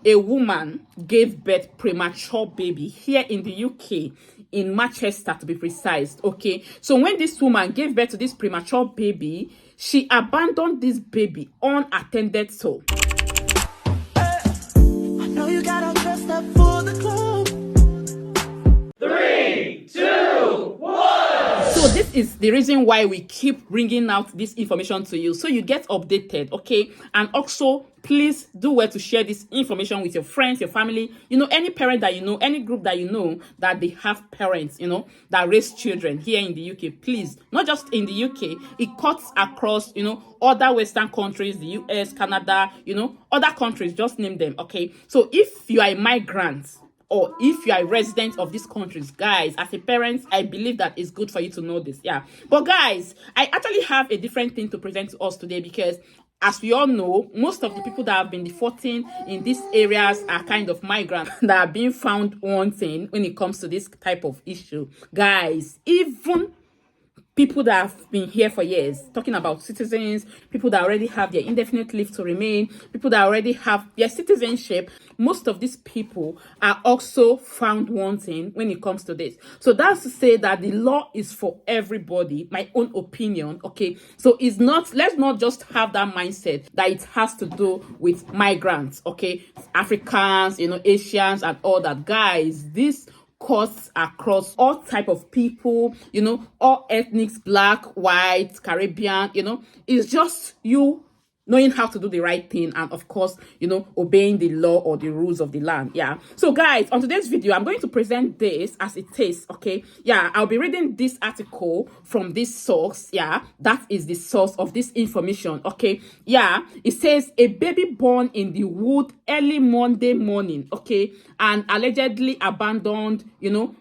A woman gave birth premature baby here in the UK, in Manchester to be precise. Okay, so when this woman gave birth to this premature baby, she abandoned this baby unattended to. I know you got all dressed up for the club. 3, 2, 1. So this is the reason why we keep bringing out this information to you, so you get updated, okay? And also, please do well to share this information with your friends, your family, any parent that any group that that they have parents, that raise children here in the UK. Please, not just in the UK, it cuts across, other Western countries, the US, Canada, other countries, just name them, okay? So if you are a migrant, or if you are a resident of these countries, guys, as a parent, I believe that it's good for you to know this. Yeah. But guys, I actually have a different thing to present to us today, because as we all know, most of the people that have been defaulting in these areas are kind of migrants that are being found wanting when it comes to this type of issue. Guys, even people that have been here for years, talking about citizens, people that already have their indefinite leave to remain, people that already have their citizenship, most of these people are also found wanting when it comes to this. So that's to say that the law is for everybody, my own opinion, okay? So let's not just have that mindset that it has to do with migrants, okay? Africans, Asians and all that. Guys, this cuts across all type of people, all ethnics, black, white, Caribbean, it's just you knowing how to do the right thing, and of course, obeying the law or the rules of the land. Yeah. So guys, on today's video, I'm going to present this as it is, okay? Yeah, I'll be reading this article from this source. Yeah, that is the source of this information, okay? Yeah, it says a baby born in the wood early Monday morning, okay, and allegedly abandoned,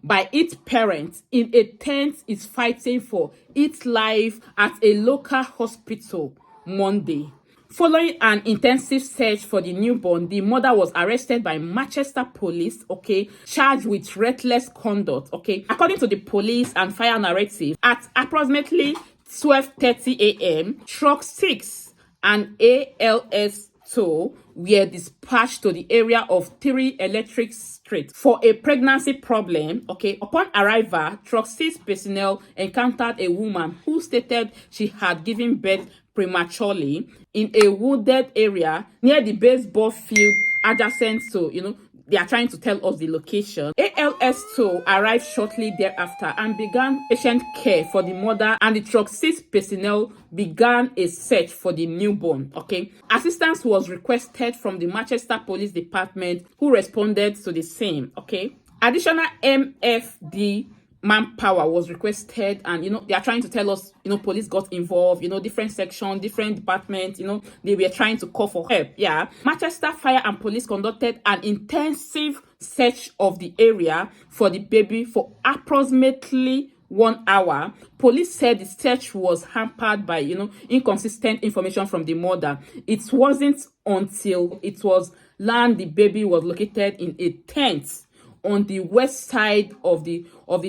by its parents in a tent is fighting for its life at a local hospital Monday. Following an intensive search for the newborn, the mother was arrested by Manchester police, okay, charged with reckless conduct, okay. According to the police and fire narrative, at approximately 12:30 a.m., truck 6 and ALS 2 were dispatched to the area of 3 Electric Street for a pregnancy problem, okay. Upon arrival, truck 6 personnel encountered a woman who stated she had given birth prematurely in a wooded area near the baseball field adjacent to, they are trying to tell us the location. ALS2 arrived shortly thereafter and began patient care for the mother, and the truck 6 personnel began a search for the newborn, okay. Assistance was requested from the Manchester Police Department, who responded to the same, okay. Additional MFD manpower was requested, and they are trying to tell us police got involved, different sections, different departments, they were trying to call for help. Yeah, Manchester Fire and Police conducted an intensive search of the area for the baby for approximately 1 hour. Police said the search was hampered by inconsistent information from the mother. It wasn't until it was learned the baby was located in a tent on the west side of the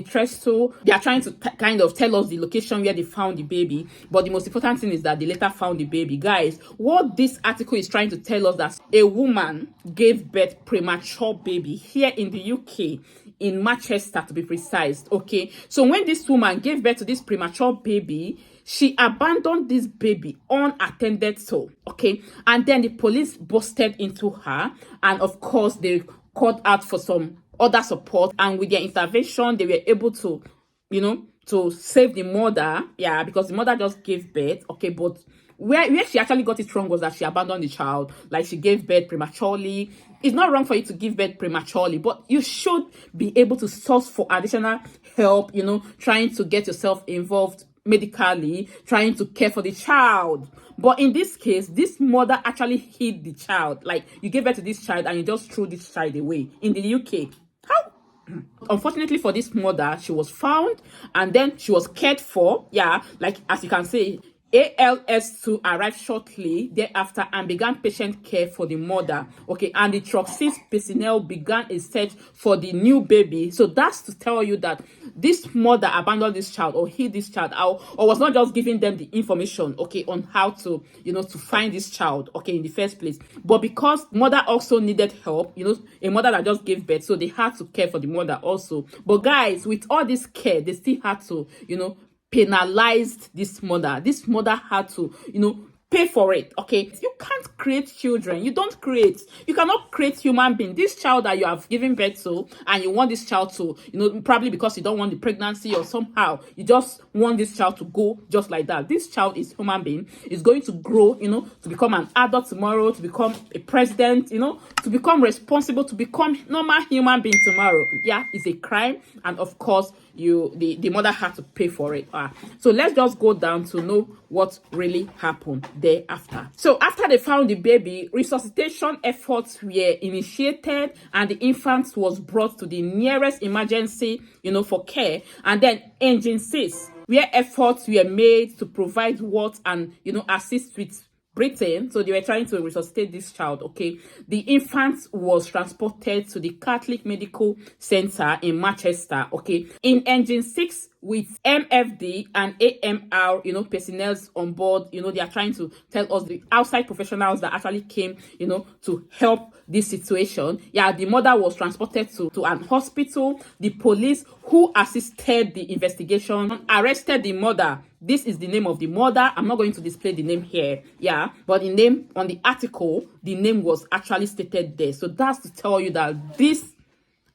trestle. They are trying to kind of tell us the location where they found the baby, but the most important thing is that they later found the baby. Guys, what this article is trying to tell us, that a woman gave birth premature baby here in the UK, in Manchester to be precise, okay? So when this woman gave birth to this premature baby, she abandoned this baby unattended to, okay? And then the police busted into her, and of course they called out for some other support, and with their intervention they were able to to save the mother. Yeah, because the mother just gave birth, okay. But where she actually got it wrong was that she abandoned the child. Like, she gave birth prematurely. It's not wrong for you to give birth prematurely, but you should be able to source for additional help, trying to get yourself involved medically, trying to care for the child. But in this case, this mother actually hid the child. Like, you gave birth to this child and you just threw this child away in the UK. How? Unfortunately for this mother, she was found and then she was cared for. Yeah, like as you can see, ALS2 arrived shortly thereafter and began patient care for the mother, okay, and the truck 6 personnel began a search for the new baby. So that's to tell you that this mother abandoned this child or hid this child out, or was not just giving them the information, okay, on how to, to find this child, okay, in the first place, but because mother also needed help, a mother that just gave birth, so they had to care for the mother also. But guys, with all this care, they still had to, penalize this mother. This mother had to, pay for it. Okay, you can't create children. You don't create. You cannot create human being. This child that you have given birth to, and you want this child to, probably because you don't want the pregnancy, or somehow you just want this child to go just like that. This child is human being, is going to grow, to become an adult tomorrow, to become a president, to become responsible, to become normal human being tomorrow. Yeah, it's a crime, and of course the mother had to pay for it. So let's just go down to know what really happened thereafter. So after they found the baby, resuscitation efforts were initiated, and the infant was brought to the nearest emergency, for care. And then engine 6, where efforts were made to provide what and assist with Britain. So they were trying to resuscitate this child. Okay, the infant was transported to the Catholic Medical Center in Manchester. Okay, in engine 6, with MFD and AMR, personnel on board, they are trying to tell us the outside professionals that actually came, to help this situation. Yeah, the mother was transported to an hospital. The police who assisted the investigation arrested the mother. This is the name of the mother. I'm not going to display the name here. Yeah, but the name on the article, the name was actually stated there. So that's to tell you that this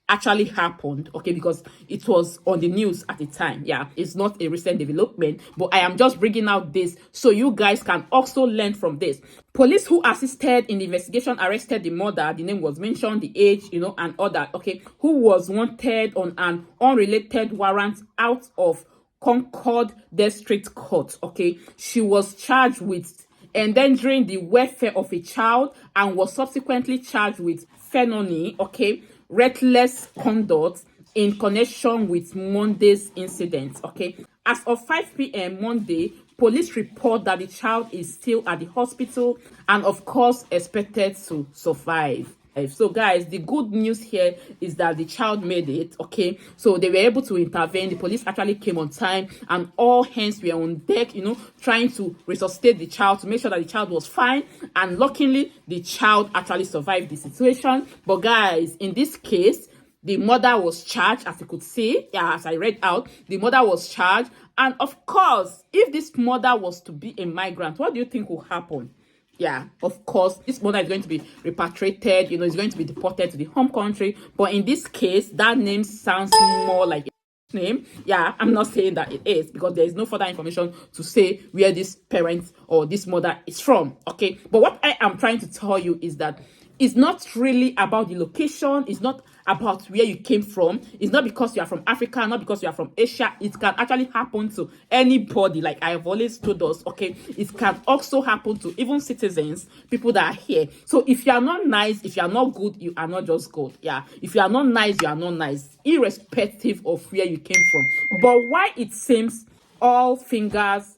actually happened, okay, because it was on the news at the time. Yeah, it's not a recent development, but I am just bringing out this so you guys can also learn from this. Police who assisted in the investigation arrested the mother. The name was mentioned, the age, and all that, okay, who was wanted on an unrelated warrant out of Concord District Court. Okay, she was charged with endangering the welfare of a child and was subsequently charged with felony, okay, reckless conduct in connection with Monday's incident. Okay, as of 5 p.m. Monday, police report that the child is still at the hospital and of course expected to survive. So guys, the good news here is that the child made it. Okay, so they were able to intervene. The police actually came on time, and all hands were on deck, trying to resuscitate the child, to make sure that the child was fine. And luckily, the child actually survived the situation. But guys, in this case, the mother was charged, as you could see. Yeah, as I read out, the mother was charged. And of course, if this mother was to be a migrant, what do you think will happen? Yeah, of course, this mother is going to be repatriated, is going to be deported to the home country. But in this case, that name sounds more like a name. Yeah, I'm not saying that it is, because there is no further information to say where this parent or this mother is from. Okay, but what I am trying to tell you is that it's not really about the location. It's not about where you came from. It's not because you are from Africa, not because you are from Asia. It can actually happen to anybody, like I have always told us. Okay, it can also happen to even citizens, people that are here. So if you are not nice, if you are not good, you are not just good. Yeah, if you are not nice, you are not nice, irrespective of where you came from. But why it seems all fingers,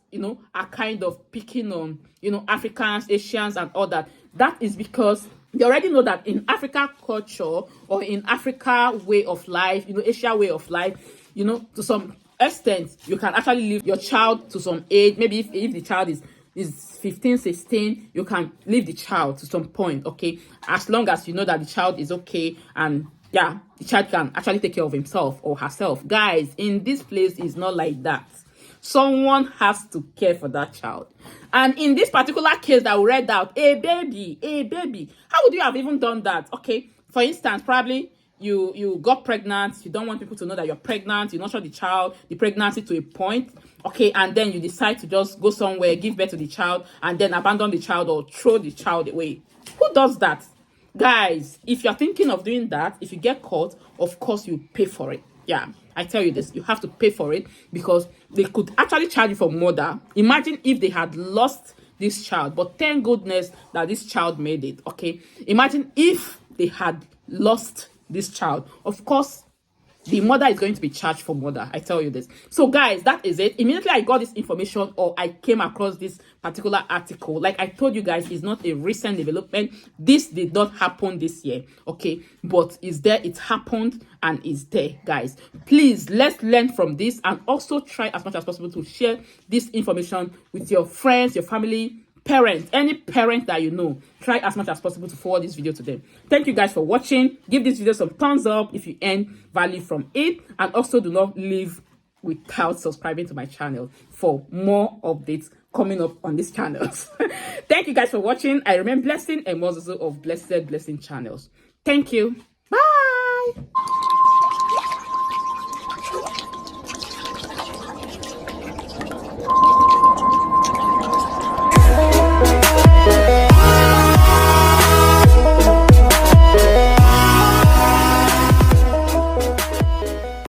are kind of picking on, Africans, Asians, and all that, that is because you already know that in Africa culture, or in Africa way of life, Asia way of life, to some extent, you can actually leave your child to some age. Maybe if the child is 15, 16, you can leave the child to some point, okay, as long as you know that the child is okay, and yeah, the child can actually take care of himself or herself. Guys, in this place, it's not like that. Someone has to care for that child. And in this particular case that we read out, a baby, how would you have even done that? Okay, for instance, probably you got pregnant, you don't want people to know that you're pregnant, you nurture the pregnancy to a point, okay, and then you decide to just go somewhere, give birth to the child, and then abandon the child or throw the child away. Who does that? Guys, if you're thinking of doing that, if you get caught, of course you pay for it. Yeah, I tell you this, you have to pay for it, because they could actually charge you for murder. Imagine if they had lost this child, but thank goodness that this child made it. Okay, imagine if they had lost this child. Of course, the mother is going to be charged for murder. I tell you this. So guys, that is it. Immediately I got this information, or I came across this particular article, like I told you guys, it's not a recent development. This did not happen this year, okay, but it's there, it happened, and it's there. Guys, please, let's learn from this, and also try as much as possible to share this information with your friends, your family, parents, any parent that you know. Try as much as possible to forward this video to them. Thank you guys for watching. Give this video some thumbs up if you earn value from it, and also do not leave without subscribing to my channel for more updates coming up on this channel. Thank you guys for watching. I remain blessing and more of blessing channels. Thank you.